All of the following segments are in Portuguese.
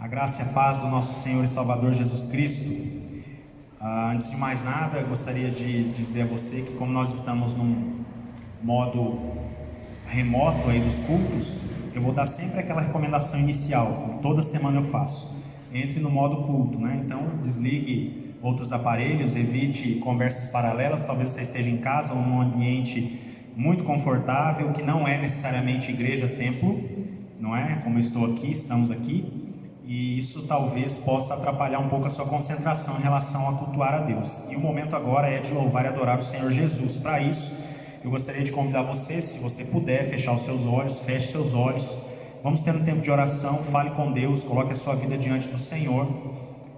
A graça e a paz do nosso Senhor e Salvador Jesus Cristo. Antes de mais nada, eu gostaria de dizer a você que, como nós estamos num modo remoto aí dos cultos, eu vou dar sempre aquela recomendação inicial, que toda semana eu faço. Entre no modo culto, né? Então desligue outros aparelhos, evite conversas paralelas. Talvez você esteja em casa ou num ambiente muito confortável, que não é necessariamente igreja, templo, não é? Como eu estou aqui, estamos aqui. E isso talvez possa atrapalhar um pouco a sua concentração em relação a cultuar a Deus. E o momento agora é de louvar e adorar o Senhor Jesus. Para isso, eu gostaria de convidar você, se você puder, fechar os seus olhos, feche seus olhos. Vamos ter um tempo de oração, fale com Deus, coloque a sua vida diante do Senhor.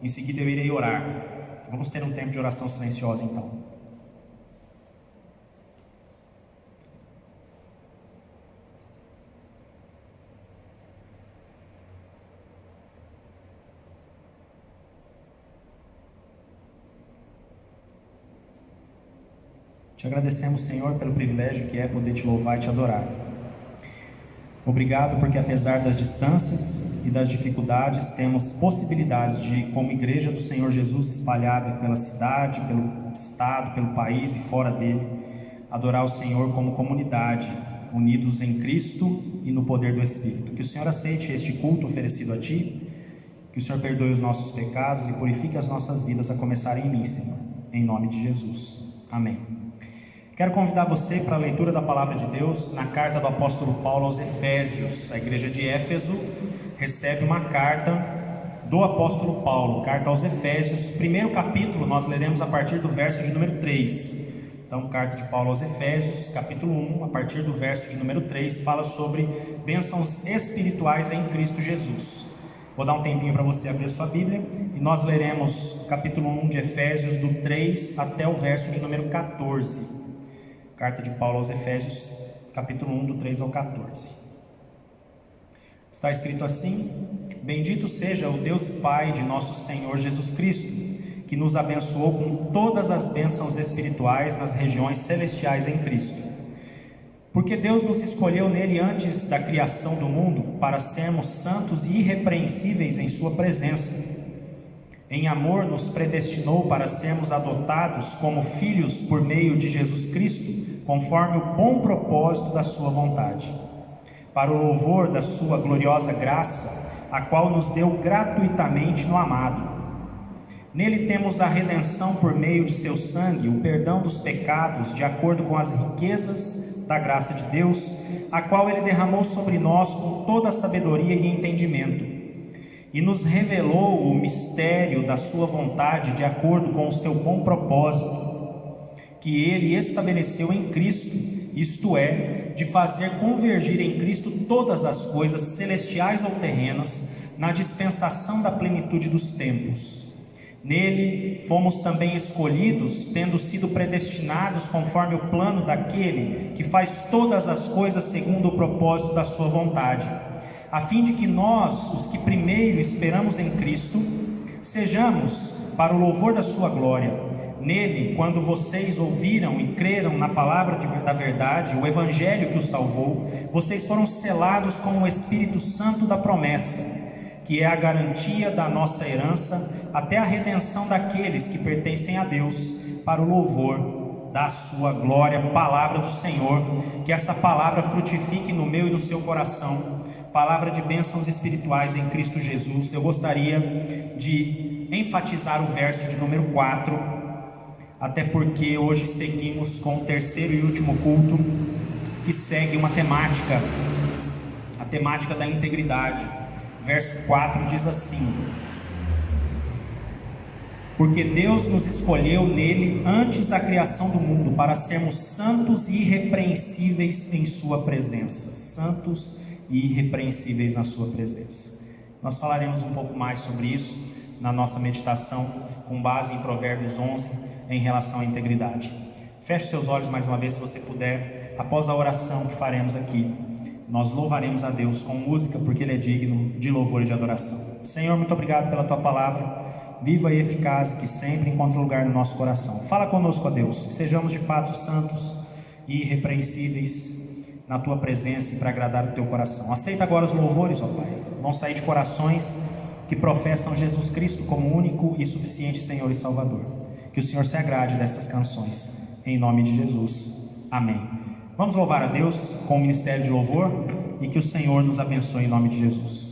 Em seguida eu irei orar. Vamos ter um tempo de oração silenciosa então. Te agradecemos, Senhor, pelo privilégio que é poder te louvar e te adorar. Obrigado porque, apesar das distâncias e das dificuldades, temos possibilidades de, como Igreja do Senhor Jesus, espalhada pela cidade, pelo estado, pelo país e fora dele, adorar o Senhor como comunidade, unidos em Cristo e no poder do Espírito. Que o Senhor aceite este culto oferecido a Ti, que o Senhor perdoe os nossos pecados e purifique as nossas vidas, a começar em mim, Senhor, em nome de Jesus. Amém. Quero convidar você para a leitura da Palavra de Deus na carta do apóstolo Paulo aos Efésios. A igreja de Éfeso recebe uma carta do apóstolo Paulo, carta aos Efésios. Primeiro capítulo nós leremos a partir do verso de número 3. Então, carta de Paulo aos Efésios, capítulo 1, a partir do verso de número 3, fala sobre bênçãos espirituais em Cristo Jesus. Vou dar um tempinho para você abrir a sua Bíblia e nós leremos capítulo 1 de Efésios, do 3 até o verso de número 14. Carta de Paulo aos Efésios, capítulo 1, do 3 ao 14. Está escrito assim: Bendito seja o Deus e Pai de nosso Senhor Jesus Cristo, que nos abençoou com todas as bênçãos espirituais nas regiões celestiais em Cristo. Porque Deus nos escolheu nele antes da criação do mundo para sermos santos e irrepreensíveis em sua presença. Em amor nos predestinou para sermos adotados como filhos por meio de Jesus Cristo, conforme o bom propósito da sua vontade, para o louvor da sua gloriosa graça, a qual nos deu gratuitamente no amado. Nele temos a redenção por meio de seu sangue, o perdão dos pecados, de acordo com as riquezas da graça de Deus, a qual ele derramou sobre nós com toda a sabedoria e entendimento, e nos revelou o mistério da sua vontade, de acordo com o seu bom propósito, que ele estabeleceu em Cristo, isto é, de fazer convergir em Cristo todas as coisas celestiais ou terrenas, na dispensação da plenitude dos tempos. Nele fomos também escolhidos, tendo sido predestinados conforme o plano daquele que faz todas as coisas segundo o propósito da sua vontade, a fim de que nós, os que primeiro esperamos em Cristo, sejamos para o louvor da sua glória. Nele, quando vocês ouviram e creram na palavra da verdade, o evangelho que os salvou, vocês foram selados com o Espírito Santo da promessa, que é a garantia da nossa herança, até a redenção daqueles que pertencem a Deus, para o louvor da sua glória. Palavra do Senhor. Que essa palavra frutifique no meu e no seu coração, palavra de bênçãos espirituais em Cristo Jesus. Eu gostaria de enfatizar o verso de número 4, até porque hoje seguimos com o terceiro e último culto, que segue uma temática, a temática da integridade. Verso 4 diz assim: Porque Deus nos escolheu nele antes da criação do mundo, para sermos santos e irrepreensíveis em sua presença. Santos e irrepreensíveis na sua presença. Nós falaremos um pouco mais sobre isso na nossa meditação, com base em Provérbios 11, em relação à integridade. Feche seus olhos mais uma vez, se você puder. Após a oração que faremos aqui, nós louvaremos a Deus com música, porque Ele é digno de louvor e de adoração. Senhor, muito obrigado pela Tua palavra, viva e eficaz, que sempre encontra lugar no nosso coração. Fala conosco, ó Deus, que sejamos de fato santos e irrepreensíveis na Tua presença e para agradar o Teu coração. Aceita agora os louvores, ó Pai. Vão sair de corações que professam Jesus Cristo como único e suficiente Senhor e Salvador. Que o Senhor se agrade dessas canções, em nome de Jesus. Amém. Vamos louvar a Deus com o ministério de louvor e que o Senhor nos abençoe em nome de Jesus.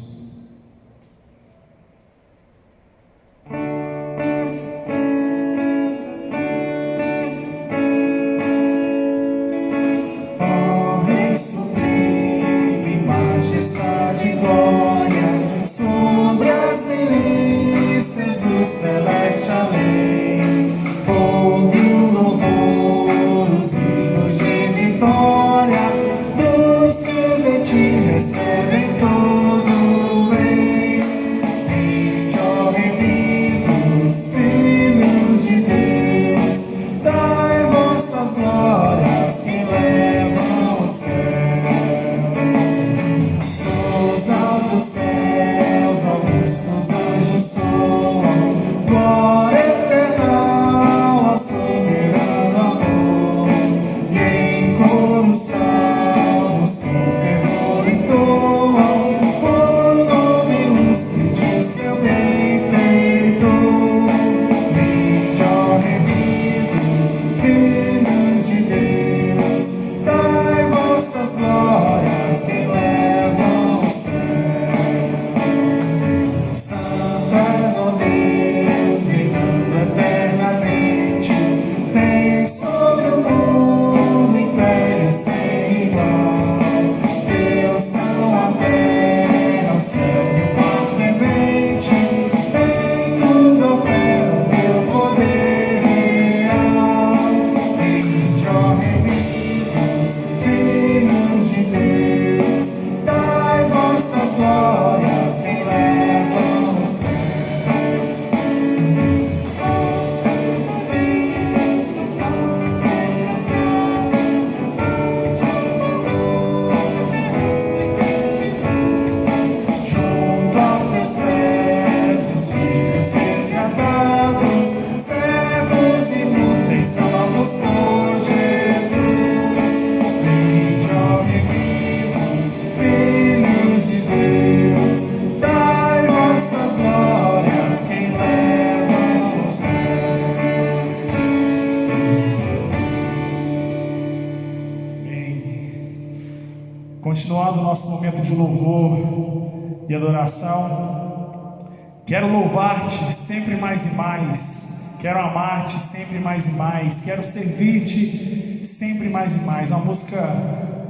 Continuando o nosso momento de louvor e adoração, quero louvar-te sempre mais e mais, quero amar-te sempre mais e mais, quero servir-te sempre mais e mais. Uma música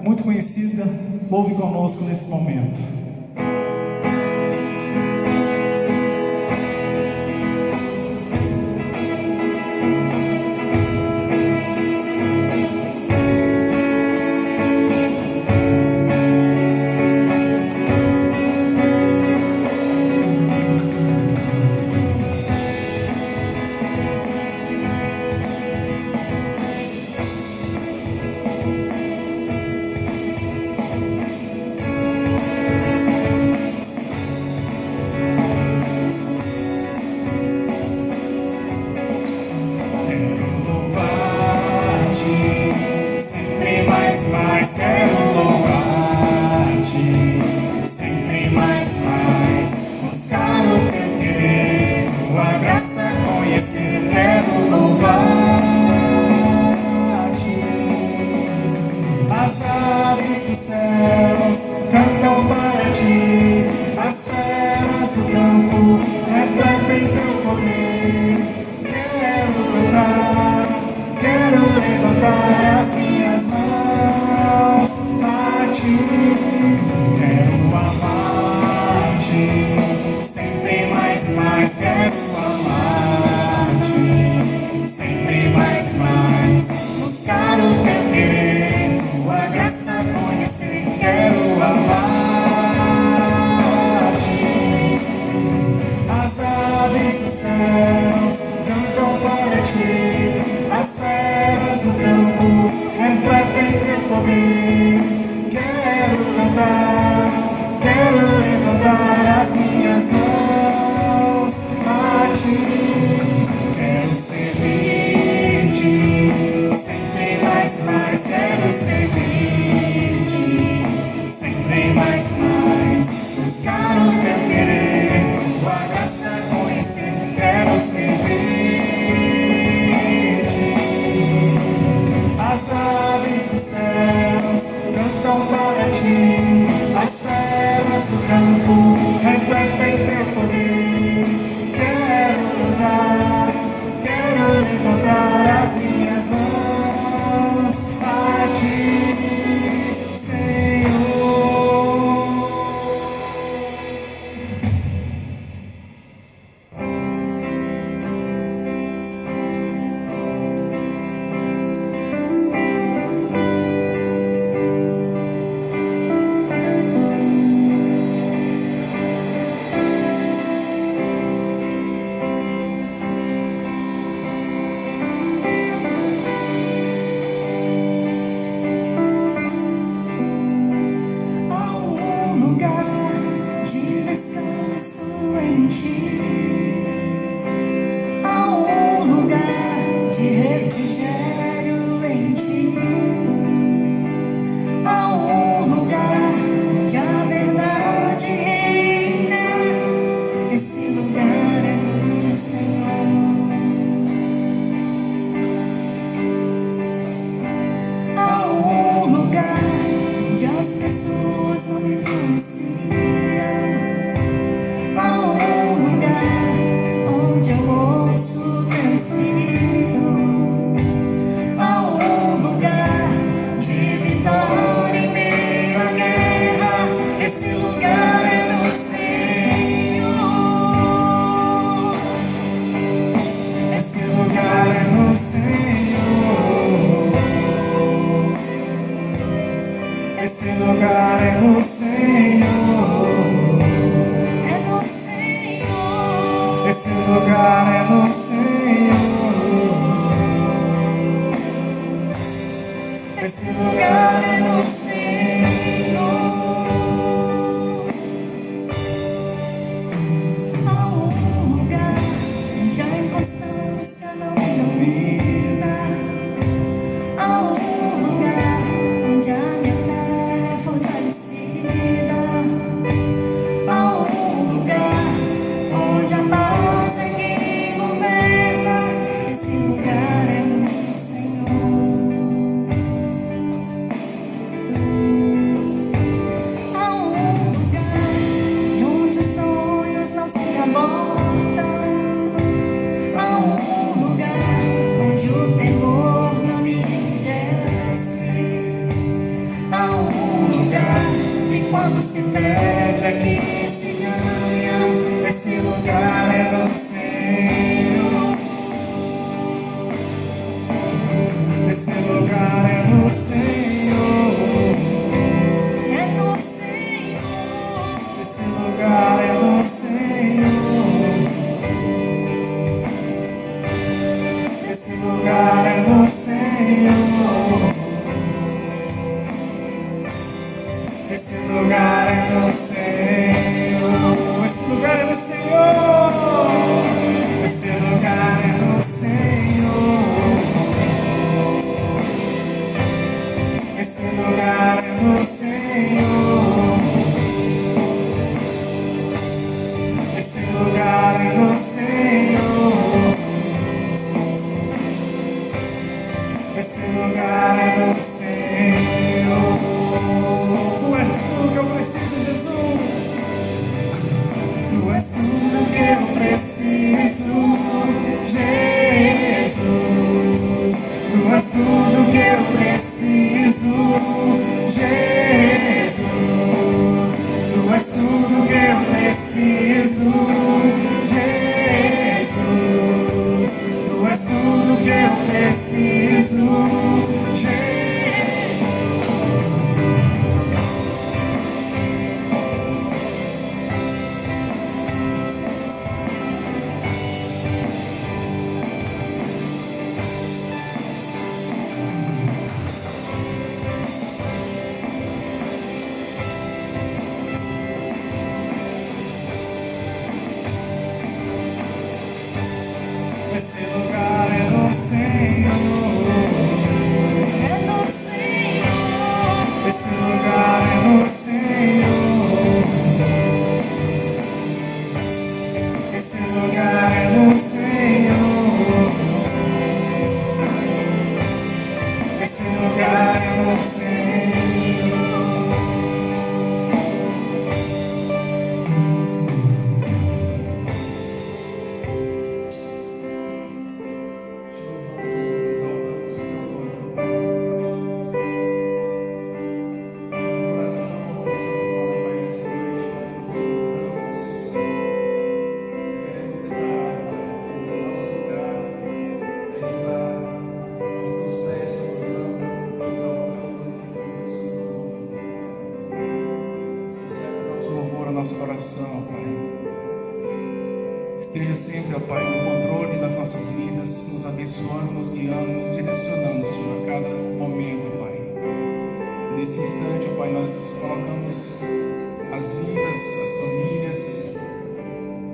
muito conhecida, louve conosco nesse momento.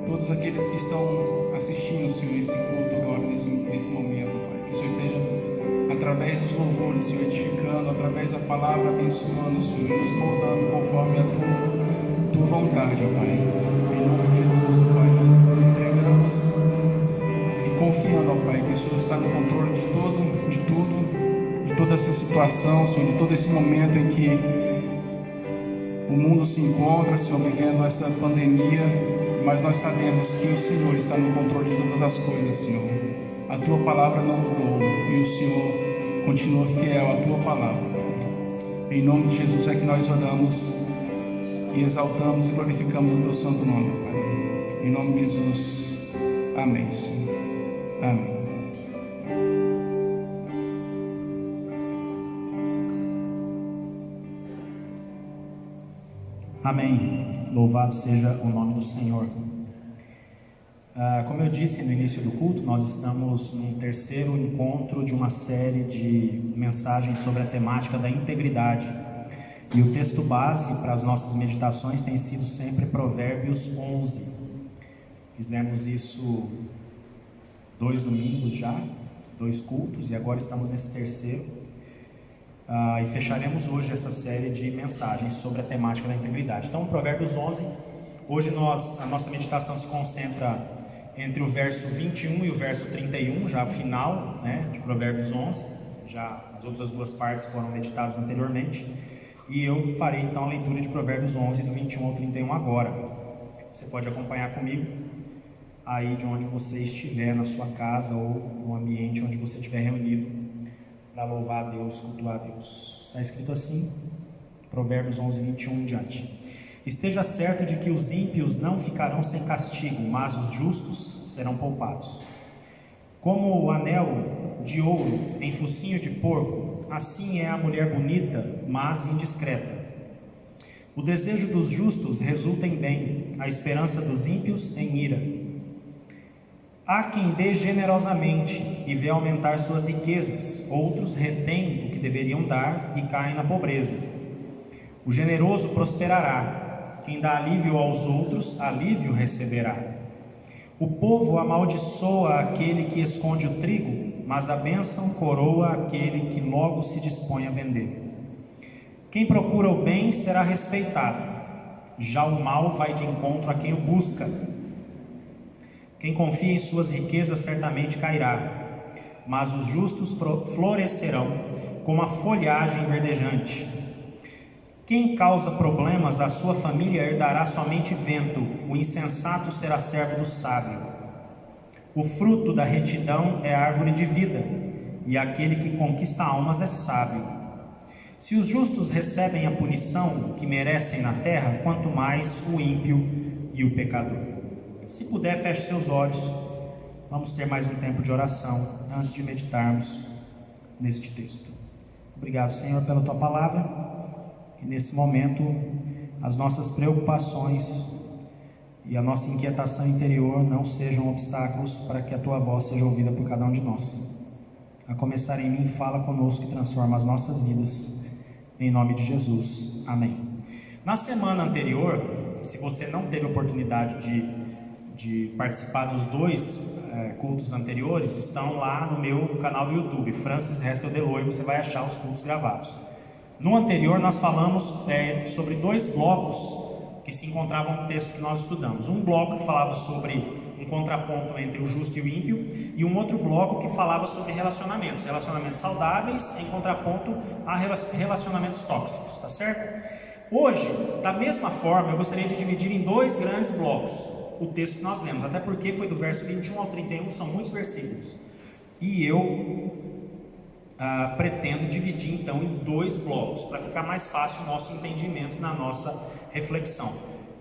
todos aqueles que estão assistindo, Senhor, esse culto agora, nesse momento, Pai. Que o Senhor esteja, através dos louvores, Senhor, edificando, através da palavra, abençoando, Senhor, e nos moldando conforme a tua vontade, ó Pai. Em nome de Jesus, ó Pai, nós nos entregamos e confiando, ó Pai, que o Senhor está no controle de tudo, de toda essa situação, Senhor, de todo esse momento em que o mundo se encontra, Senhor, vivendo essa pandemia. Mas nós sabemos que o Senhor está no controle de todas as coisas, Senhor. A Tua palavra não mudou e o Senhor continua fiel à Tua palavra. Em nome de Jesus é que nós oramos e exaltamos e glorificamos o Teu santo nome, Pai. Em nome de Jesus, amém, Senhor. Amém. Amém. Louvado seja o nome do Senhor. Como eu disse no início do culto, nós estamos no terceiro encontro de uma série de mensagens sobre a temática da integridade. E o texto base para as nossas meditações tem sido sempre Provérbios 11. Fizemos isso 2 domingos já, 2 cultos, e agora estamos nesse terceiro. E fecharemos hoje essa série de mensagens sobre a temática da integridade. Então, Provérbios 11, hoje a nossa meditação se concentra entre o verso 21 e o verso 31, já o final, né, de Provérbios 11. Já as outras 2 partes foram meditadas anteriormente. E eu farei então a leitura de Provérbios 11, do 21 ao 31 agora. Você pode acompanhar comigo aí de onde você estiver, na sua casa ou no ambiente onde você estiver reunido, para louvar a Deus, cultuar a Deus. Está escrito assim, Provérbios 11, 21 em diante. Esteja certo de que os ímpios não ficarão sem castigo, mas os justos serão poupados. Como o anel de ouro em focinho de porco, assim é a mulher bonita, mas indiscreta. O desejo dos justos resulta em bem, a esperança dos ímpios em ira. Há quem dê generosamente e vê aumentar suas riquezas, outros retêm o que deveriam dar e caem na pobreza. O generoso prosperará, quem dá alívio aos outros, alívio receberá. O povo amaldiçoa aquele que esconde o trigo, mas a bênção coroa aquele que logo se dispõe a vender. Quem procura o bem será respeitado, já o mal vai de encontro a quem o busca. Quem confia em suas riquezas certamente cairá, mas os justos florescerão como a folhagem verdejante. Quem causa problemas à sua família herdará somente vento, o insensato será servo do sábio. O fruto da retidão é árvore de vida, e aquele que conquista almas é sábio. Se os justos recebem a punição que merecem na terra, quanto mais o ímpio e o pecador. Se puder, feche seus olhos. Vamos ter mais um tempo de oração antes de meditarmos neste texto. Obrigado, Senhor, pela Tua palavra. Que nesse momento as nossas preocupações e a nossa inquietação interior não sejam obstáculos para que a Tua voz seja ouvida por cada um de nós. A começar em mim, fala conosco e transforma as nossas vidas. Em nome de Jesus. Amém. Na semana anterior, se você não teve oportunidade de participar dos 2 cultos anteriores, estão lá no meu canal do YouTube, Francis Restel Deloy, você vai achar os cultos gravados. No anterior nós falamos sobre 2 blocos que se encontravam no texto que nós estudamos. Um bloco que falava sobre um contraponto entre o justo e o ímpio, e um outro bloco que falava sobre relacionamentos saudáveis em contraponto a relacionamentos tóxicos, tá certo? Hoje, da mesma forma, eu gostaria de dividir em 2 grandes blocos o texto que nós lemos, até porque foi do verso 21 ao 31, são muitos versículos, e eu pretendo dividir então em 2 blocos, para ficar mais fácil o nosso entendimento na nossa reflexão.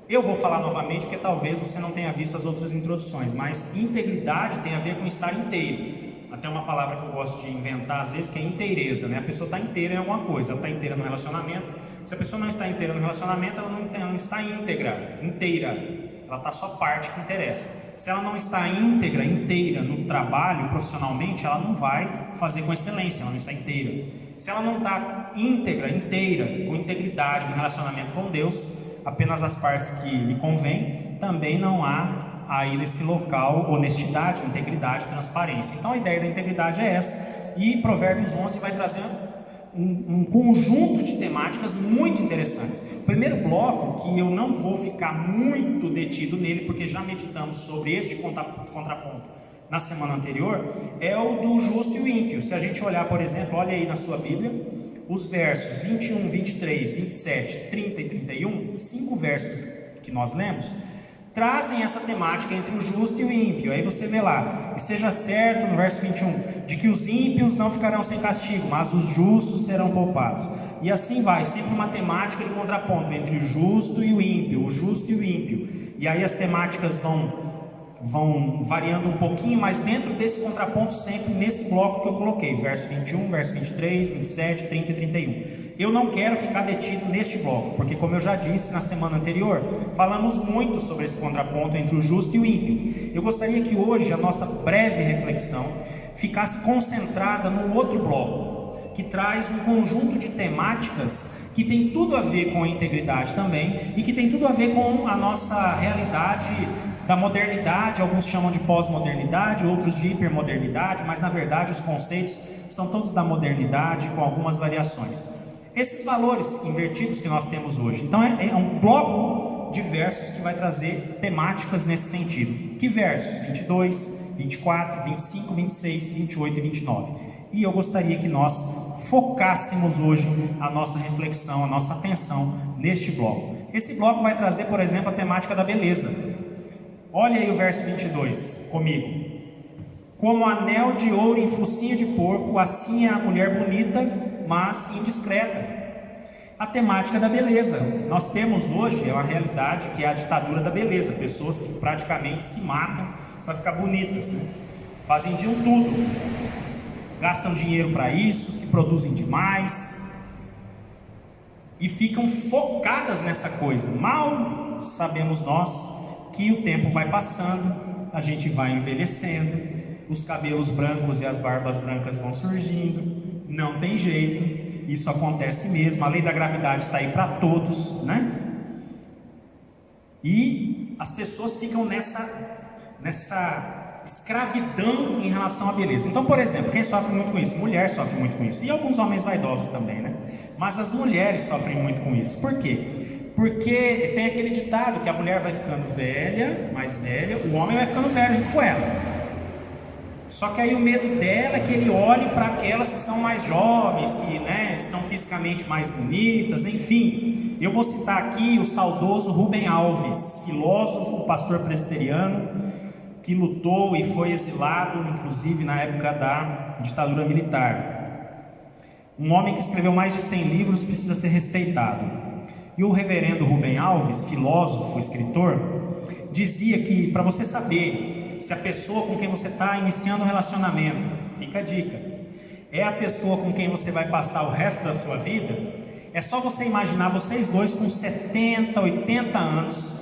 Eu vou falar novamente, porque talvez você não tenha visto as outras introduções, mas integridade tem a ver com estar inteiro. Até uma palavra que eu gosto de inventar às vezes, que é inteireza, né? A pessoa está inteira em alguma coisa, ela está inteira no relacionamento. Se a pessoa não está inteira no relacionamento, ela não está inteira, ela está só parte que interessa. Se ela não está íntegra, inteira no trabalho, profissionalmente, ela não vai fazer com excelência, ela não está inteira. Se ela não está íntegra, inteira, com integridade no relacionamento com Deus, apenas as partes que lhe convém, também não há aí nesse local honestidade, integridade, transparência. Então a ideia da integridade é essa, e Provérbios 11 vai trazer um conjunto de temáticas muito interessantes. O primeiro bloco, que eu não vou ficar muito detido nele, porque já meditamos sobre este contraponto na semana anterior, é o do justo e o ímpio. Se a gente olhar, por exemplo, olha aí na sua Bíblia, os versos 21, 23, 27, 30 e 31, 5 versos que nós lemos, trazem essa temática entre o justo e o ímpio. Aí você vê lá: e seja certo, no verso 21, de que os ímpios não ficarão sem castigo, mas os justos serão poupados. E assim vai, sempre uma temática de contraponto entre o justo e o ímpio, o justo e o ímpio. E aí as temáticas vão variando um pouquinho, mas dentro desse contraponto, sempre nesse bloco que eu coloquei, verso 21, verso 23, 27, 30 e 31. Eu não quero ficar detido neste bloco, porque, como eu já disse na semana anterior, falamos muito sobre esse contraponto entre o justo e o ímpio. Eu gostaria que hoje a nossa breve reflexão ficasse concentrada no outro bloco, que traz um conjunto de temáticas que tem tudo a ver com a integridade também, e que tem tudo a ver com a nossa realidade da modernidade. Alguns chamam de pós-modernidade, outros de hipermodernidade, mas na verdade os conceitos são todos da modernidade, com algumas variações. Esses valores invertidos que nós temos hoje. Então é um bloco de versos que vai trazer temáticas nesse sentido. Que versos? 22, 24, 25, 26, 28 e 29. E eu gostaria que nós focássemos hoje a nossa reflexão, a nossa atenção neste bloco. Esse bloco vai trazer, por exemplo, a temática da beleza. Olha aí o verso 22 comigo. Como anel de ouro em focinho de porco, assim é a mulher bonita, mas indiscreta. A temática da beleza. Nós temos hoje uma realidade que é a ditadura da beleza. Pessoas que praticamente se matam para ficar bonitas, né? Fazem de um tudo. Gastam dinheiro para isso, se produzem demais e ficam focadas nessa coisa. Mal sabemos nós que o tempo vai passando, a gente vai envelhecendo, os cabelos brancos e as barbas brancas vão surgindo, não tem jeito, isso acontece mesmo, a lei da gravidade está aí para todos, né? E as pessoas ficam nessa escravidão em relação à beleza. Então, por exemplo, quem sofre muito com isso? Mulher sofre muito com isso, e alguns homens vaidosos também, né? Mas as mulheres sofrem muito com isso. Por quê? Porque tem aquele ditado que a mulher vai ficando velha, mais velha, o homem vai ficando velho junto com ela. Só que aí o medo dela é que ele olhe para aquelas que são mais jovens, que, né, estão fisicamente mais bonitas, enfim. Eu vou citar aqui o saudoso Rubem Alves, filósofo, pastor presbiteriano, que lutou e foi exilado, inclusive na época da ditadura militar. Um homem que escreveu mais de 100 livros, precisa ser respeitado. E o reverendo Rubem Alves, filósofo, escritor, dizia que para você saber se a pessoa com quem você está iniciando um relacionamento, fica a dica, é a pessoa com quem você vai passar o resto da sua vida, é só você imaginar vocês dois com 70, 80 anos,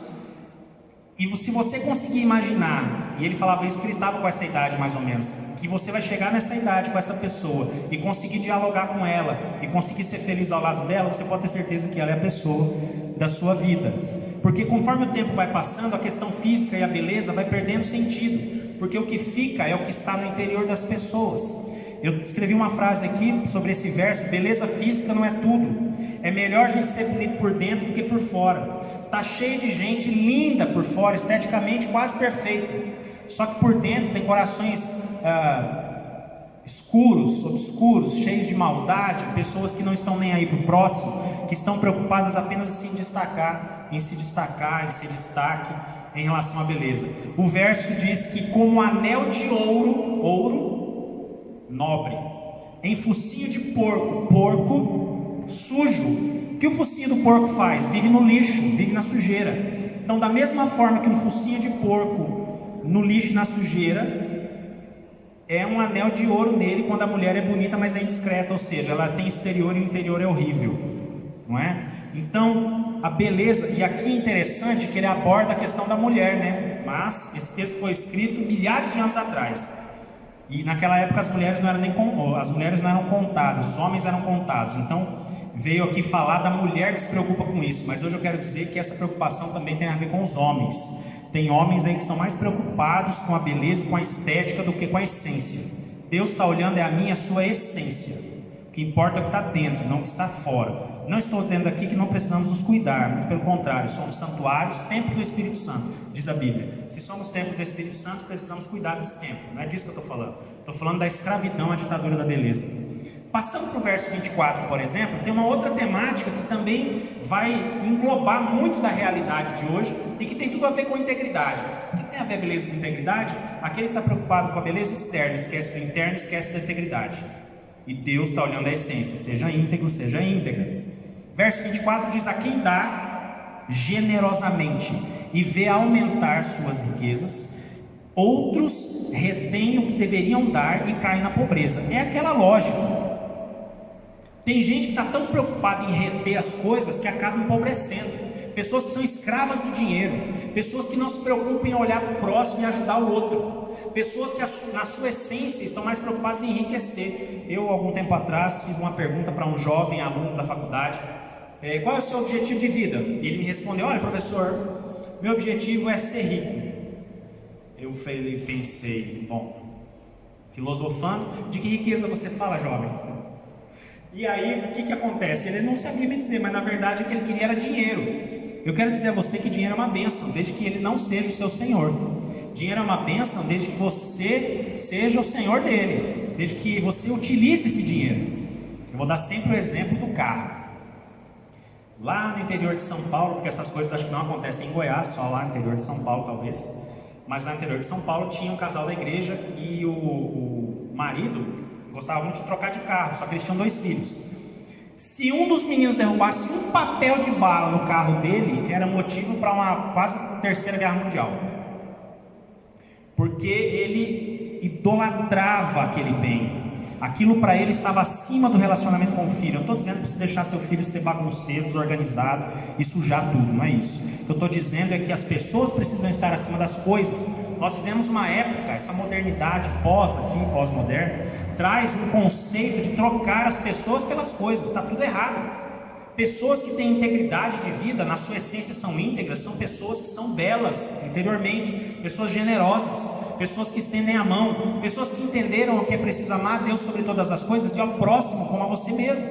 e se você conseguir imaginar, e ele falava isso porque ele estava com essa idade mais ou menos, que você vai chegar nessa idade com essa pessoa e conseguir dialogar com ela e conseguir ser feliz ao lado dela, você pode ter certeza que ela é a pessoa da sua vida. Porque conforme o tempo vai passando, a questão física e a beleza vai perdendo sentido, porque o que fica é o que está no interior das pessoas. Eu escrevi uma frase aqui sobre esse verso: beleza física não é tudo, é melhor a gente ser bonito por dentro do que por fora. Tá cheio de gente linda por fora, esteticamente quase perfeita, só que por dentro tem corações escuros, obscuros, cheios de maldade, pessoas que não estão nem aí para o próximo, que estão preocupadas apenas em se destacar, em se destaque em relação à beleza. O verso diz que como anel de ouro nobre, em focinho de porco sujo. O que o focinho do porco faz? Vive no lixo, vive na sujeira. Então, da mesma forma que um focinho de porco no lixo e na sujeira, é um anel de ouro nele quando a mulher é bonita, mas é indiscreta, ou seja, ela tem exterior e o interior é horrível, não é? Então, a beleza, e aqui é interessante que ele aborda a questão da mulher, né? Mas esse texto foi escrito milhares de anos atrás, e naquela época as mulheres não eram contadas, os homens eram contados. Então, veio aqui falar da mulher que se preocupa com isso, mas hoje eu quero dizer que essa preocupação também tem a ver com os homens. Tem homens aí que estão mais preocupados com a beleza e com a estética do que com a essência. Deus está olhando a minha e a sua essência. O que importa é o que está dentro, não o que está fora. Não estou dizendo aqui que não precisamos nos cuidar, muito pelo contrário, somos santuários, templo do Espírito Santo, diz a Bíblia. Se somos templo do Espírito Santo, precisamos cuidar desse templo. Não é disso que eu estou falando. Estou falando da escravidão, a ditadura da beleza. Passando para o verso 24, por exemplo, tem uma outra temática que também vai englobar muito da realidade de hoje e que tem tudo a ver com integridade. O que tem a ver a beleza com integridade? Aquele que está preocupado com a beleza externa, esquece do interno, esquece da integridade. E Deus está olhando a essência, seja íntegro, seja íntegra. Verso 24 diz: a quem dá generosamente e vê aumentar suas riquezas, outros retêm o que deveriam dar e caem na pobreza. É aquela lógica. Tem gente que está tão preocupada em reter as coisas que acaba empobrecendo. Pessoas que são escravas do dinheiro, pessoas que não se preocupam em olhar para o próximo e ajudar o outro, pessoas que na sua essência estão mais preocupadas em enriquecer. Eu, algum tempo atrás, fiz uma pergunta para um jovem aluno da faculdade: qual é o seu objetivo de vida? E ele me respondeu: olha, professor, meu objetivo é ser rico. Eu pensei, bom, filosofando, de que riqueza você fala, jovem? E aí, o que acontece? Ele não sabia me dizer, mas na verdade o que ele queria era dinheiro. Eu quero dizer a você que dinheiro é uma bênção, desde que ele não seja o seu senhor. Dinheiro é uma bênção desde que você seja o senhor dele, desde que você utilize esse dinheiro. Eu vou dar sempre o exemplo do carro. Lá no interior de São Paulo, porque essas coisas acho que não acontecem em Goiás, só lá no interior de São Paulo talvez, mas lá no interior de São Paulo tinha um casal da igreja e o marido gostava muito de trocar de carro, só que eles tinham 2 filhos. Se um dos meninos derrubasse um papel de bala no carro dele, era motivo para uma quase 3ª Guerra Mundial. Porque ele idolatrava aquele bem. Aquilo para ele estava acima do relacionamento com o filho. Eu não estou dizendo para você deixar seu filho ser bagunceiro, desorganizado e sujar tudo, não é isso. O que eu estou dizendo é que as pessoas precisam estar acima das coisas. Nós vivemos uma época, essa modernidade pós-moderna, traz um conceito de trocar as pessoas pelas coisas. Está tudo errado. Pessoas que têm integridade de vida, na sua essência são íntegras, são pessoas que são belas interiormente, pessoas generosas, pessoas que estendem a mão, pessoas que entenderam que é preciso amar a Deus sobre todas as coisas e ao próximo como a você mesmo,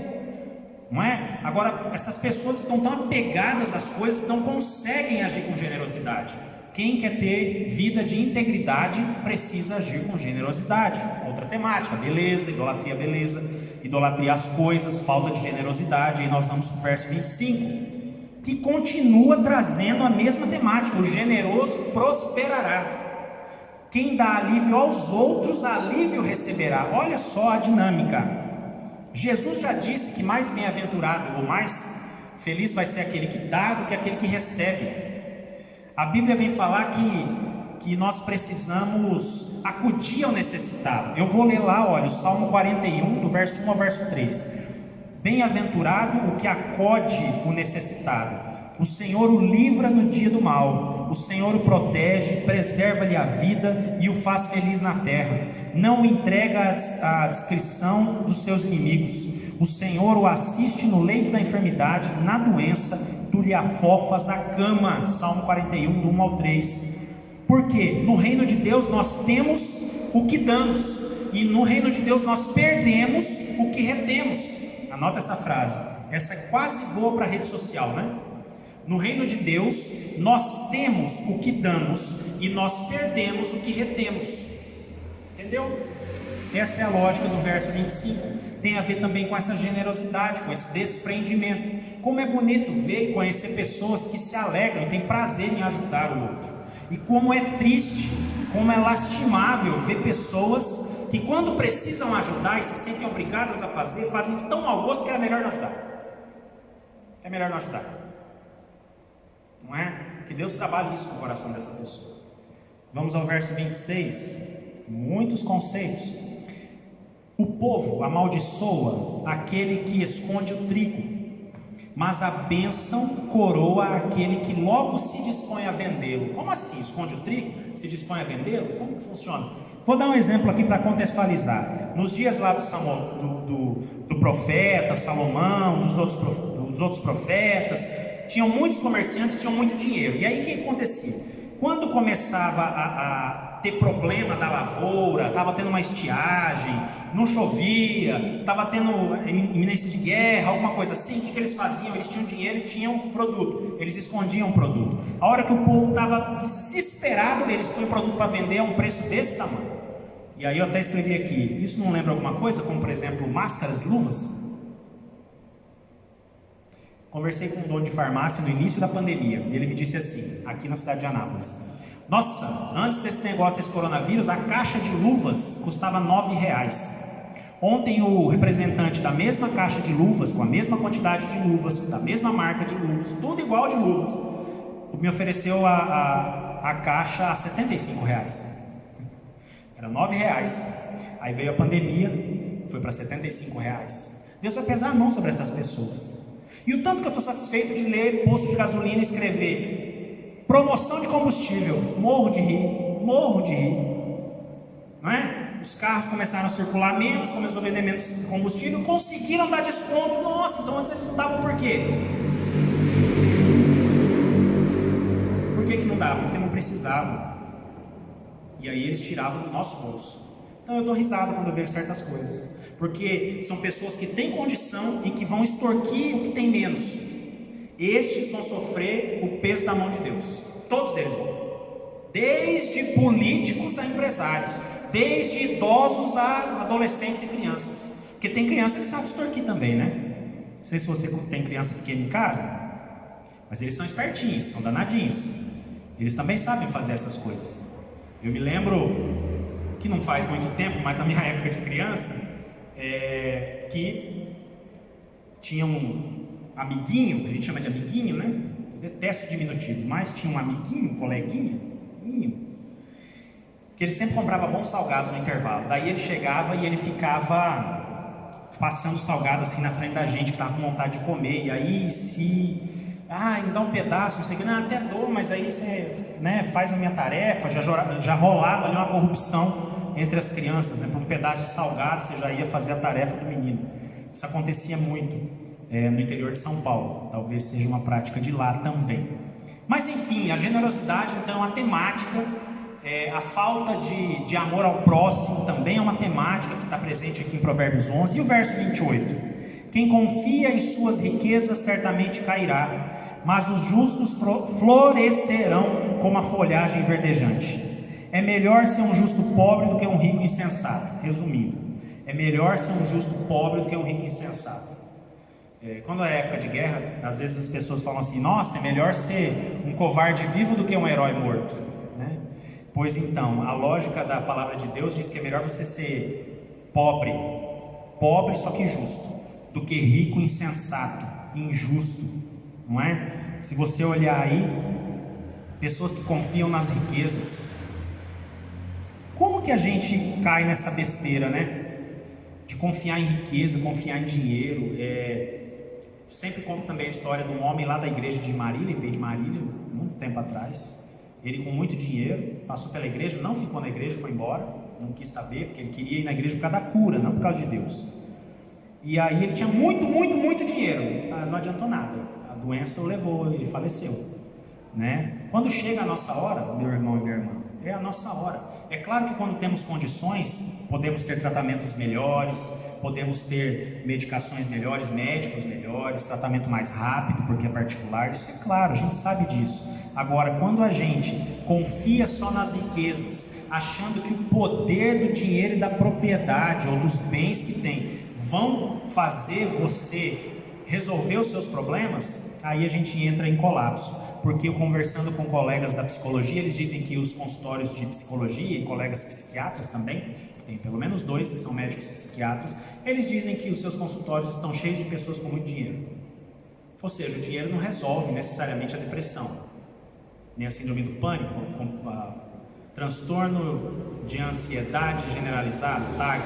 não é? Agora, essas pessoas estão tão apegadas às coisas que não conseguem agir com generosidade. Quem quer ter vida de integridade precisa agir com generosidade. Outra temática: beleza, idolatria às coisas, falta de generosidade. Aí nós vamos para o verso 25, que continua trazendo a mesma temática: o generoso prosperará. Quem dá alívio aos outros, alívio receberá. Olha só a dinâmica. Jesus já disse que mais bem-aventurado ou mais feliz vai ser aquele que dá do que aquele que recebe. A Bíblia vem falar que nós precisamos acudir ao necessitado. Eu vou ler lá, olha, o Salmo 41, do verso 1 ao verso 3. Bem-aventurado o que acode o necessitado. O Senhor o livra no dia do mal. O Senhor o protege, preserva-lhe a vida e o faz feliz na terra. Não o entrega à discrição dos seus inimigos. O Senhor o assiste no leito da enfermidade, na doença, tu lhe afofas a cama. Salmo 41, do 1 ao 3. Porque no reino de Deus nós temos o que damos, e no reino de Deus nós perdemos o que retemos. Anota essa frase, essa é quase boa para a rede social, né? No reino de Deus nós temos o que damos e nós perdemos o que retemos. Entendeu? Essa é a lógica do verso 25. Tem a ver também com essa generosidade, com esse desprendimento. Como é bonito ver e conhecer pessoas que se alegram, têm prazer em ajudar o outro. E como é triste, como é lastimável ver pessoas que quando precisam ajudar e se sentem obrigadas a fazer, fazem tão mau gosto que é melhor não ajudar. É melhor não ajudar. Não é? Que Deus trabalhe isso no coração dessa pessoa. Vamos ao verso 26. Muitos conceitos. O povo amaldiçoa aquele que esconde o trigo, mas a bênção coroa aquele que logo se dispõe a vendê-lo. Como assim? Esconde o trigo? Se dispõe a vendê-lo? Como que funciona? Vou dar um exemplo aqui para contextualizar. Nos dias lá do profeta Salomão, dos outros profetas, tinham muitos comerciantes que tinham muito dinheiro. E aí o que acontecia? Quando começava a ter problema da lavoura, estava tendo uma estiagem, não chovia, estava tendo iminência de guerra, alguma coisa assim, o que eles faziam? Eles tinham dinheiro e tinham produto, eles escondiam o produto. A hora que o povo estava desesperado, eles põem o produto para vender a um preço desse tamanho. E aí eu até escrevi aqui, isso não lembra alguma coisa, como por exemplo máscaras e luvas? Conversei com um dono de farmácia no início da pandemia, e ele me disse assim, aqui na cidade de Anápolis: nossa, antes desse negócio, desse coronavírus, a caixa de luvas custava R$9. Ontem o representante da mesma caixa de luvas, com a mesma quantidade de luvas, da mesma marca de luvas, tudo igual de luvas, me ofereceu a caixa a R$75. Era R$9. Aí veio a pandemia, foi para R$75. Deus vai pesar a mão sobre essas pessoas. E o tanto que eu estou satisfeito de ler posto de gasolina e escrever promoção de combustível, morro de rir, não é? Os carros começaram a circular menos, começou a vender menos combustível, conseguiram dar desconto. Nossa, então antes eles não davam por quê? Por que não davam? Porque não precisavam. E aí eles tiravam do nosso bolso. Então eu dou risada quando eu vejo certas coisas, porque são pessoas que têm condição e que vão extorquir o que tem menos. Estes vão sofrer o peso da mão de Deus. Todos eles vão. Desde políticos a empresários, desde idosos a adolescentes e crianças. Porque tem criança que sabe extorquir também, né? Não sei se você tem criança pequena em casa, mas eles são espertinhos, são danadinhos. Eles também sabem fazer essas coisas. Eu me lembro que não faz muito tempo, mas na minha época de criança, que tinha um amiguinho, a gente chama de amiguinho, né? Eu detesto diminutivos, mas tinha um amiguinho, um coleguinha, que ele sempre comprava bons salgados no intervalo. Daí ele chegava e ele ficava passando salgado assim na frente da gente, que estava com vontade de comer. E aí me dá um pedaço, não sei o que, não, até dou, mas aí você, né, faz a minha tarefa. Já rolava ali uma corrupção entre as crianças, né? Por um pedaço de salgado você já ia fazer a tarefa do menino. Isso acontecia muito no interior de São Paulo, talvez seja uma prática de lá também. Mas enfim, a generosidade então é uma temática, a falta de amor ao próximo também é uma temática que está presente aqui em Provérbios 11. E o verso 28: quem confia em suas riquezas certamente cairá, mas os justos florescerão como a folhagem verdejante. É melhor ser um justo pobre do que um rico insensato. Resumindo, é melhor ser um justo pobre do que um rico insensato. Quando é época de guerra, às vezes as pessoas falam assim: nossa, é melhor ser um covarde vivo do que um herói morto, né? Pois então, a lógica da palavra de Deus diz que é melhor você ser pobre só que justo, do que rico insensato, injusto, não é? Se você olhar aí, pessoas que confiam nas riquezas, como que a gente cai nessa besteira, né? De confiar em riqueza, confiar em dinheiro. Sempre conto também a história de um homem lá da igreja de Marília, IP de Marília, muito tempo atrás. Ele com muito dinheiro, passou pela igreja, não ficou na igreja, foi embora, não quis saber, porque ele queria ir na igreja por causa da cura, não por causa de Deus. E aí ele tinha muito dinheiro, não adiantou nada, a doença o levou, ele faleceu, né? Quando chega a nossa hora, meu irmão e minha irmã, é a nossa hora. É claro que quando temos condições, podemos ter tratamentos melhores, podemos ter medicações melhores, médicos melhores, tratamento mais rápido, porque é particular, isso é claro, a gente sabe disso. Agora, quando a gente confia só nas riquezas, achando que o poder do dinheiro e da propriedade, ou dos bens que tem, vão fazer você resolver os seus problemas, aí a gente entra em colapso. Porque eu conversando com colegas da psicologia, eles dizem que os consultórios de psicologia e colegas psiquiatras também, tem pelo menos 2 que são médicos psiquiatras, eles dizem que os seus consultórios estão cheios de pessoas com muito dinheiro. Ou seja, o dinheiro não resolve necessariamente a depressão, nem a síndrome do pânico, transtorno de ansiedade generalizado, TAG,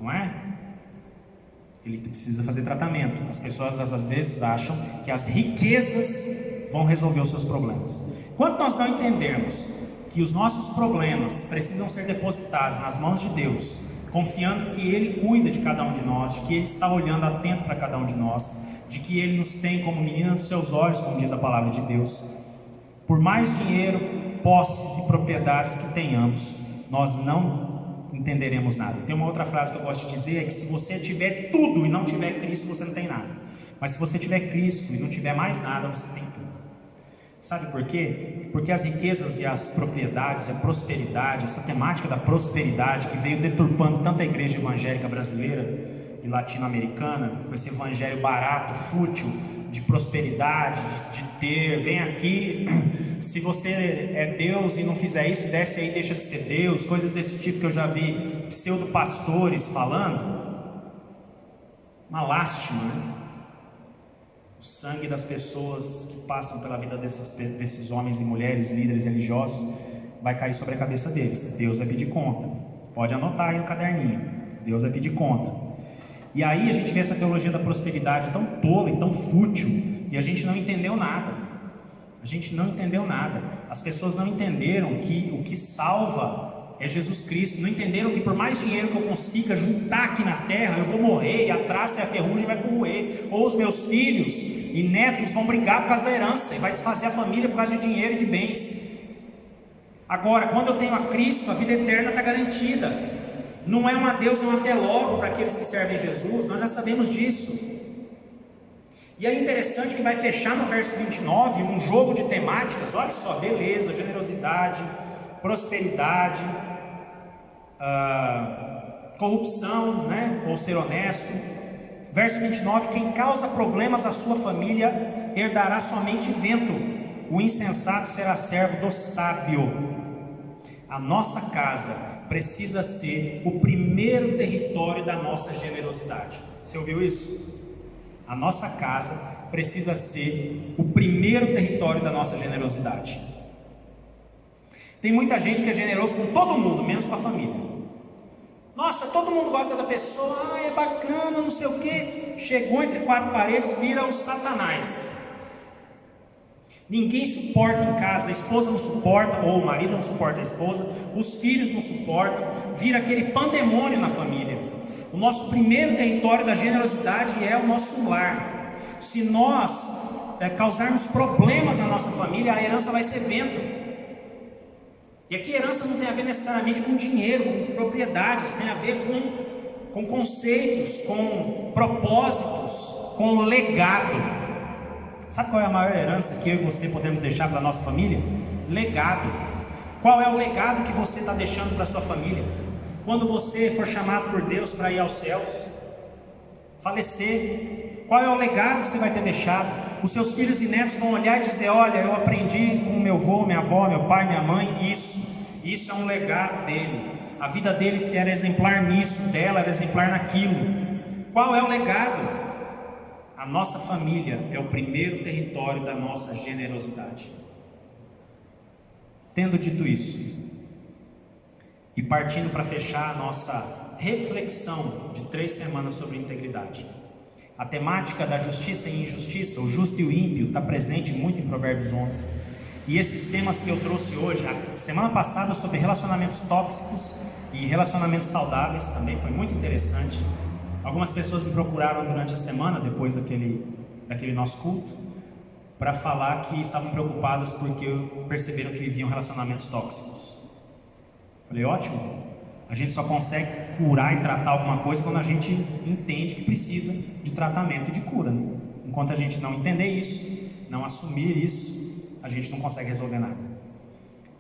não é? Ele precisa fazer tratamento. As pessoas às vezes acham que as riquezas vão resolver os seus problemas. Quando nós não entendermos que os nossos problemas precisam ser depositados nas mãos de Deus, confiando que Ele cuida de cada um de nós, de que Ele está olhando atento para cada um de nós, de que Ele nos tem como menina dos seus olhos, como diz a palavra de Deus. Por mais dinheiro, posses e propriedades que tenhamos, nós não entenderemos nada. Tem uma outra frase que eu gosto de dizer, é que se você tiver tudo e não tiver Cristo, você não tem nada. Mas se você tiver Cristo e não tiver mais nada, você tem tudo. Sabe por quê? Porque as riquezas e as propriedades, a prosperidade, essa temática da prosperidade que veio deturpando tanto a igreja evangélica brasileira e latino-americana, com esse evangelho barato, fútil, de prosperidade, de ter, vem aqui, se você é Deus e não fizer isso, desce aí, deixa de ser Deus, coisas desse tipo que eu já vi pseudo-pastores falando. Uma lástima, né? O sangue das pessoas que passam pela vida desses homens e mulheres, líderes religiosos, vai cair sobre a cabeça deles. Deus vai pedir conta. Pode anotar aí no caderninho. Deus vai pedir conta. E aí a gente vê essa teologia da prosperidade tão tola e tão fútil, e a gente não entendeu nada. A gente não entendeu nada. As pessoas não entenderam que o que salva é Jesus Cristo. Não entenderam que por mais dinheiro que eu consiga juntar aqui na terra, eu vou morrer e a traça e a ferrugem vai corroer. Ou os meus filhos e netos vão brigar por causa da herança e vai desfazer a família por causa de dinheiro e de bens. Agora, quando eu tenho a Cristo, a vida eterna está garantida. Não é um adeus e um até logo para aqueles que servem Jesus, nós já sabemos disso. E é interessante que vai fechar no verso 29 um jogo de temáticas. Olha só, beleza, generosidade, prosperidade, corrupção, né? Ou ser honesto. Verso 29, quem causa problemas à sua família herdará somente vento, o insensato será servo do sábio. A nossa casa precisa ser o primeiro território da nossa generosidade. Você ouviu isso? A nossa casa precisa ser o primeiro território da nossa generosidade. Tem muita gente que é generoso com todo mundo, menos com a família. Nossa, todo mundo gosta da pessoa, é bacana, não sei o que. Chegou entre quatro paredes, vira o Satanás. Ninguém suporta em casa, a esposa não suporta, ou o marido não suporta a esposa, os filhos não suportam, vira aquele pandemônio na família. O nosso primeiro território da generosidade é o nosso lar. Se nós causarmos problemas na nossa família, a herança vai ser vento. E aqui herança não tem a ver necessariamente com dinheiro, com propriedades, tem a ver com conceitos, com propósitos, com legado. Sabe qual é a maior herança que eu e você podemos deixar para a nossa família? Legado. Qual é o legado que você está deixando para a sua família? Quando você for chamado por Deus para ir aos céus, falecer, qual é o legado que você vai ter deixado? Os seus filhos e netos vão olhar e dizer, olha, eu aprendi com meu avô, minha avó, meu pai, minha mãe, isso é um legado dele. A vida dele era exemplar nisso, dela era exemplar naquilo. Qual é o legado? A nossa família é o primeiro território da nossa generosidade. Tendo dito isso, e partindo para fechar a nossa reflexão de 3 semanas sobre integridade, a temática da justiça e injustiça, o justo e o ímpio, está presente muito em Provérbios 11. E esses temas que eu trouxe hoje, a semana passada sobre relacionamentos tóxicos e relacionamentos saudáveis, também foi muito interessante. Algumas pessoas me procuraram durante a semana, depois daquele nosso culto, para falar que estavam preocupadas porque perceberam que viviam relacionamentos tóxicos. Falei, ótimo, a gente só consegue curar e tratar alguma coisa quando a gente entende que precisa de tratamento e de cura, né? Enquanto a gente não entender isso, não assumir isso, a gente não consegue resolver nada.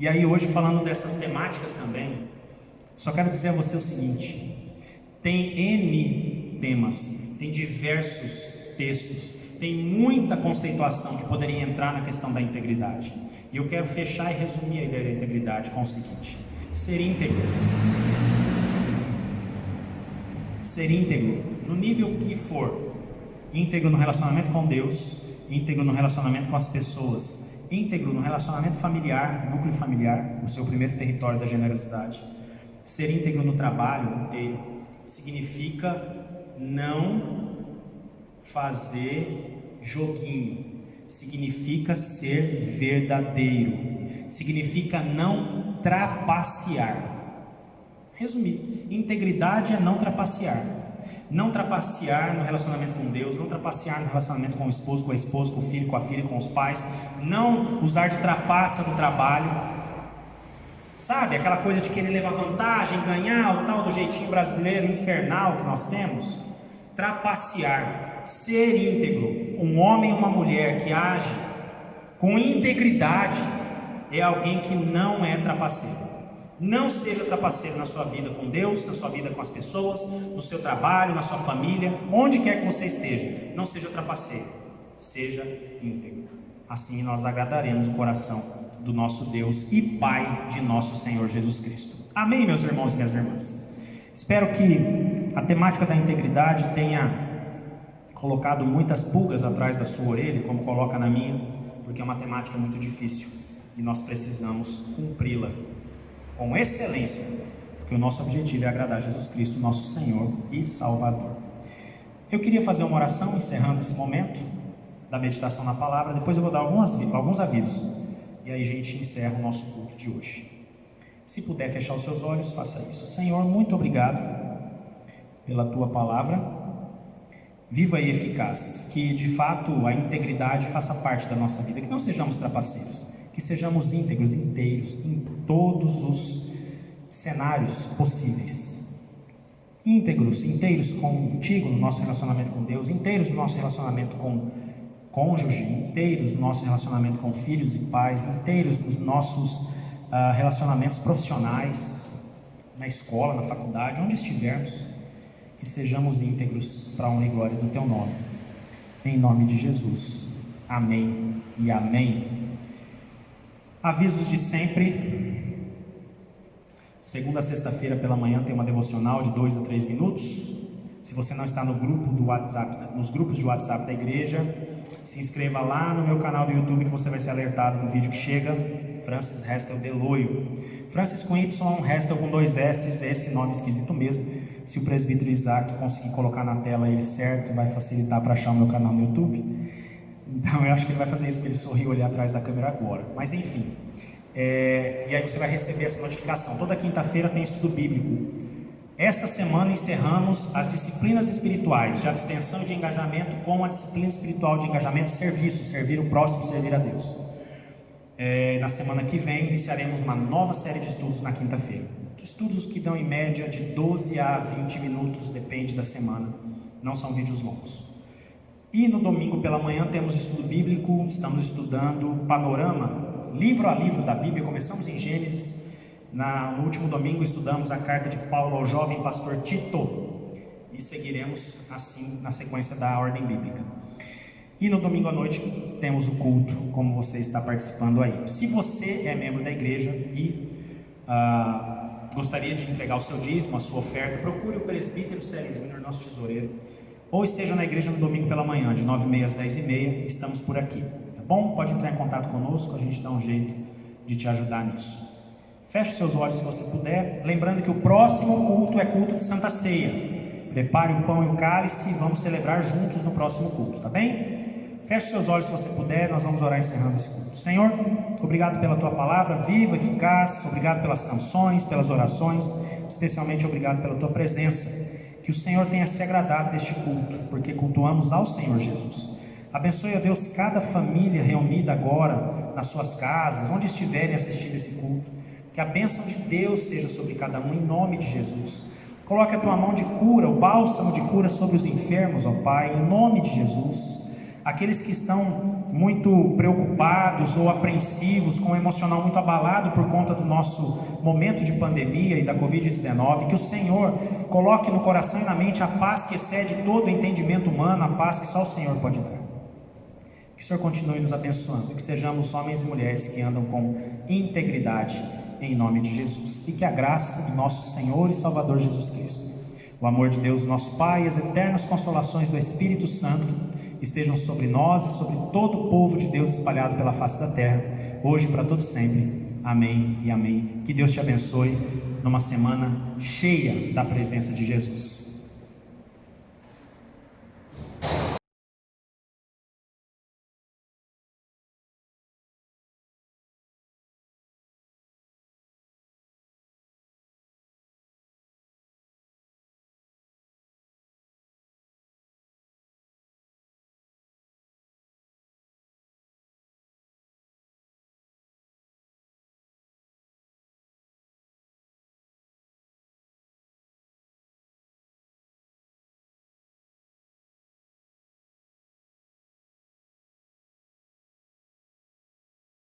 E aí hoje, falando dessas temáticas também, só quero dizer a você o seguinte: tem N temas, tem diversos textos, tem muita conceituação que poderia entrar na questão da integridade. E eu quero fechar e resumir a ideia da integridade com o seguinte: ser íntegro. Ser íntegro, no nível que for, íntegro no relacionamento com Deus, íntegro no relacionamento com as pessoas, íntegro no relacionamento familiar, núcleo familiar, o seu primeiro território da generosidade. Ser íntegro no trabalho inteiro significa não fazer joguinho, significa ser verdadeiro, significa não trapacear. Resumir, integridade é não trapacear. Não trapacear no relacionamento com Deus, não trapacear no relacionamento com o esposo, com a esposa, com o filho, com a filha, com os pais, não usar de trapaça no trabalho, sabe, aquela coisa de querer levar vantagem, ganhar, o tal do jeitinho brasileiro infernal que nós temos. Trapacear, ser íntegro, um homem e uma mulher que age com integridade é alguém que não é trapaceiro. Não seja trapaceiro na sua vida com Deus, na sua vida com as pessoas, no seu trabalho, na sua família, onde quer que você esteja. Não seja trapaceiro, seja íntegro. Assim nós agradaremos o coração do nosso Deus e Pai de nosso Senhor Jesus Cristo. Amém, meus irmãos e minhas irmãs. Espero que a temática da integridade tenha colocado muitas pulgas atrás da sua orelha, como coloca na minha, porque é uma temática muito difícil e nós precisamos cumpri-la com excelência, porque o nosso objetivo é agradar Jesus Cristo, nosso Senhor e Salvador. Eu queria fazer uma oração encerrando esse momento da meditação na palavra. Depois eu vou dar alguns avisos e aí a gente encerra o nosso culto de hoje. Se puder fechar os seus olhos, faça isso. Senhor, muito obrigado pela tua palavra viva e eficaz, que de fato a integridade faça parte da nossa vida, que não sejamos trapaceiros, que sejamos íntegros, inteiros em todos os cenários possíveis. Inteiros contigo no nosso relacionamento com Deus, inteiros no nosso relacionamento com cônjuge, inteiros no nosso relacionamento com filhos e pais, inteiros nos nossos relacionamentos profissionais, na escola, na faculdade, onde estivermos, que sejamos íntegros para a honra e glória do teu nome. Em nome de Jesus. Amém e amém. Avisos de sempre. Segunda a sexta-feira pela manhã tem uma devocional de 2 a 3 minutos. Se você não está no grupo do WhatsApp, nos grupos de WhatsApp da igreja, se inscreva lá no meu canal do YouTube que você vai ser alertado no vídeo que chega. Francis Restel Deloio. Francis com Y, Restel com 2 S, esse nome esquisito mesmo. Se o presbítero Isaac conseguir colocar na tela ele certo, vai facilitar para achar o meu canal no YouTube. Então eu acho que ele vai fazer isso, porque ele sorriu ali atrás da câmera agora. Mas enfim, e aí você vai receber essa notificação. Toda quinta-feira tem estudo bíblico. Esta semana encerramos as disciplinas espirituais de abstenção e de engajamento com a disciplina espiritual de engajamento serviço, servir o próximo, servir a Deus. Na semana que vem iniciaremos uma nova série de estudos na quinta-feira. Estudos que dão em média de 12 a 20 minutos, depende da semana, não são vídeos longos. E no domingo pela manhã temos estudo bíblico, estamos estudando panorama, livro a livro da Bíblia, começamos em Gênesis, no último domingo estudamos a carta de Paulo ao jovem pastor Tito, e seguiremos assim na sequência da ordem bíblica. E no domingo à noite temos o culto, como você está participando aí. Se você é membro da igreja e gostaria de entregar o seu dízimo, a sua oferta, procure o presbítero Célio Júnior, nosso tesoureiro, ou esteja na igreja no domingo pela manhã, de 9h30 às 10h30, estamos por aqui, tá bom? Pode entrar em contato conosco, a gente dá um jeito de te ajudar nisso. Feche seus olhos se você puder, lembrando que o próximo culto é culto de Santa Ceia. Prepare o pão e o cálice e vamos celebrar juntos no próximo culto, tá bem? Feche seus olhos se você puder, nós vamos orar encerrando esse culto. Senhor, obrigado pela tua palavra viva, eficaz, obrigado pelas canções, pelas orações, especialmente obrigado pela tua presença. Que o Senhor tenha se agradado deste culto, porque cultuamos ao Senhor Jesus. Abençoe, ó Deus, cada família reunida agora nas suas casas, onde estiverem assistindo esse culto. Que a bênção de Deus seja sobre cada um, em nome de Jesus. Coloque a tua mão de cura, o bálsamo de cura sobre os enfermos, ó Pai, em nome de Jesus. Aqueles que estão muito preocupados ou apreensivos, com o emocional muito abalado por conta do nosso momento de pandemia e da Covid-19, que o Senhor coloque no coração e na mente a paz que excede todo o entendimento humano, a paz que só o Senhor pode dar. Que o Senhor continue nos abençoando, que sejamos homens e mulheres que andam com integridade, em nome de Jesus. E que a graça de nosso Senhor e Salvador Jesus Cristo, o amor de Deus nosso Pai e as eternas consolações do Espírito Santo estejam sobre nós e sobre todo o povo de Deus espalhado pela face da terra, hoje e para todo sempre. Amém e amém. Que Deus te abençoe numa semana cheia da presença de Jesus.